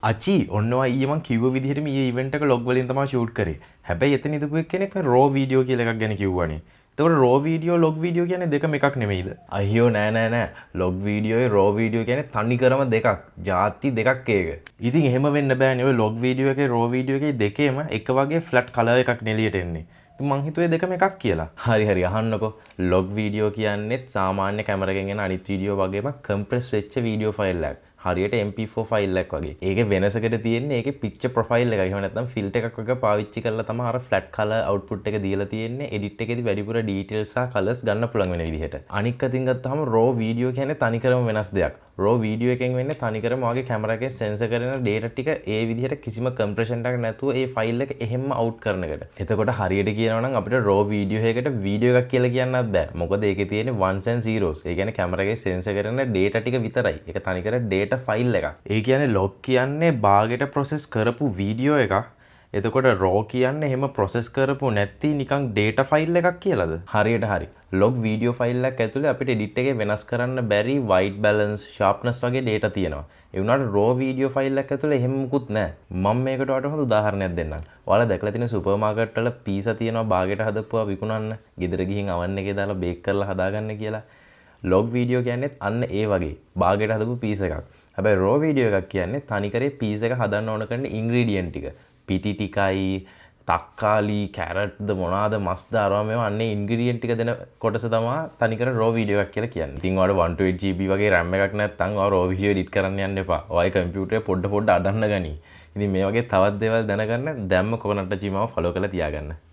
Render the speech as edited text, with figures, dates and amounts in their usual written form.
අචි ඔන්නවා ඊයේ මං කිව්ව විදිහටම ඊයේ ඉවෙන්ට් එක ලොග් වලින් තමයි ෂූට් කරේ. හැබැයි එතන ඉදපු එක්කෙනෙක් මේ රෝ වීඩියෝ කියලා එකක් ගැන කිව්වනේ. එතකොට රෝ වීඩියෝ ලොග් වීඩියෝ කියන්නේ දෙකම එකක් නෙමෙයිද? අයියෝ නෑ. ලොග් වීඩියෝයි රෝ වීඩියෝ කියන්නේ තනිකරම දෙකක්. ಜಾති දෙකක් ඒක. ඉතින් එහෙම වෙන්න බෑනේ. ඔය ලොග් වීඩියෝ එකේ රෝ වීඩියෝ එකේ දෙකේම එක වගේ ෆ්ලැට් කලර් එකක් එළියට එන්නේ. ඉතින් මං හිතුවේ දෙකම එකක් කියලා. හරි අහන්නකෝ. ලොග් වීඩියෝ කියන්නේත් සාමාන්‍ය කැමරාවකින් එන අනිත් වීඩියෝ වගේම කම්ප්‍රෙස් වෙච්ච වීඩියෝ ෆයිල් එකක්. හරියට MP4 ෆයිල් එකක් වගේ. ඒකේ වෙනසකට තියෙන්නේ ඒකේ පික්චර් ප්‍රොෆයිල් එකයි. එහෙම නැත්නම් ෆිල්ටර් එකක් වගේ පාවිච්චි කරලා තමයි අර ෆ්ලැට් කලර් අවුට්පුට් එක දීලා තියෙන්නේ. එඩිට් එකේදී වැඩිපුර ඩීටේල්ස් සහ කලර්ස් ගන්න පුළුවන් වෙන විදිහට. අනික් අතින් ගත්තාම රෝ වීඩියෝ කියන්නේ තනිකරම වෙනස් දෙයක්. රෝ වීඩියෝ එකෙන් වෙන්නේ තනිකරම වගේ කැමරා එකේ සෙන්සර් කරන data ටික ඒ විදිහට කිසිම කම්ප්‍රෙෂන් එකක් නැතුව ඒ ෆයිල් එක එහෙම්ම අවුට් කරන එකට. එතකොට හරියට කියනවා නම් අපිට රෝ වීඩියෝ එකකට වීඩියෝ එකක් කියලා කියන්නත් බෑ. මොකද ඒකේ තියෙන්නේ ones and zeros. ඒ කියන්නේ කැමරා එකේ සෙන්සර් කරන data ටික විතරයි. ඒක තනිකර data ෆයිල් එකක්. ඒ කියන්නේ ලොග් කියන්නේ බාගෙට ප්‍රොසෙස් කරපු වීඩියෝ එකක්. එතකොට රෝ කියන්නේ එහෙම ප්‍රොසෙස් කරපු නැති නිකන් data ෆයිල් එකක් කියලාද? හරියට හරි. ලොග් වීඩියෝ ෆයිල් එකක් ඇතුලේ අපිට එඩිට් එකේ වෙනස් කරන්න බැරි white balance, sharpness වගේ data තියෙනවා. ඒ වුණාට රෝ වීඩියෝ ෆයිල් එකක් ඇතුලේ එහෙම මුකුත් නැහැ. මම මේකට වඩා හොඳ උදාහරණයක් දෙන්නම්. ඔයාලා දැකලා තියෙන සුපර් මාකට් වල පීසා තියෙනවා බාගෙට හදපුවා විකුණන්න. ගෙදර ගිහින් oven එකේ දාලා බේක් කරලා හදාගන්න කියලා. ලොග් වීඩියෝ කියන්නේත් අන්න ඒ වගේ බාගෙට හදපු පීස් එකක්. හැබැයි රෝ වීඩියෝ එකක් කියන්නේ තනිකරේ පීස් එක හදන්න ඕන කරන ඉන්ග්‍රීඩියන්ට් ටික. පිටි ටිකයි, තක්කාලි, කැරට්ද මොනවාද මස්ද අරවා මේවා අන්නේ ඉන්ග්‍රීඩියන්ට් ටික දෙන කොටස තමයි තනිකර රෝ වීඩියෝ එකක් කියලා කියන්නේ. ඉතින් ඔයාලට 128GB වගේ RAM එකක් නැත්නම් ඔයා රෝ වීඩියෝ එඩිට් කරන්න යන්න එපා. ඔයයි කම්පියුටරේ පොඩ අඩන්න ගනි. ඉතින් මේ වගේ තවත් දේවල් දැනගන්න දැම්ම කොකනට් චීමාව ෆලෝ කරලා තියාගන්න.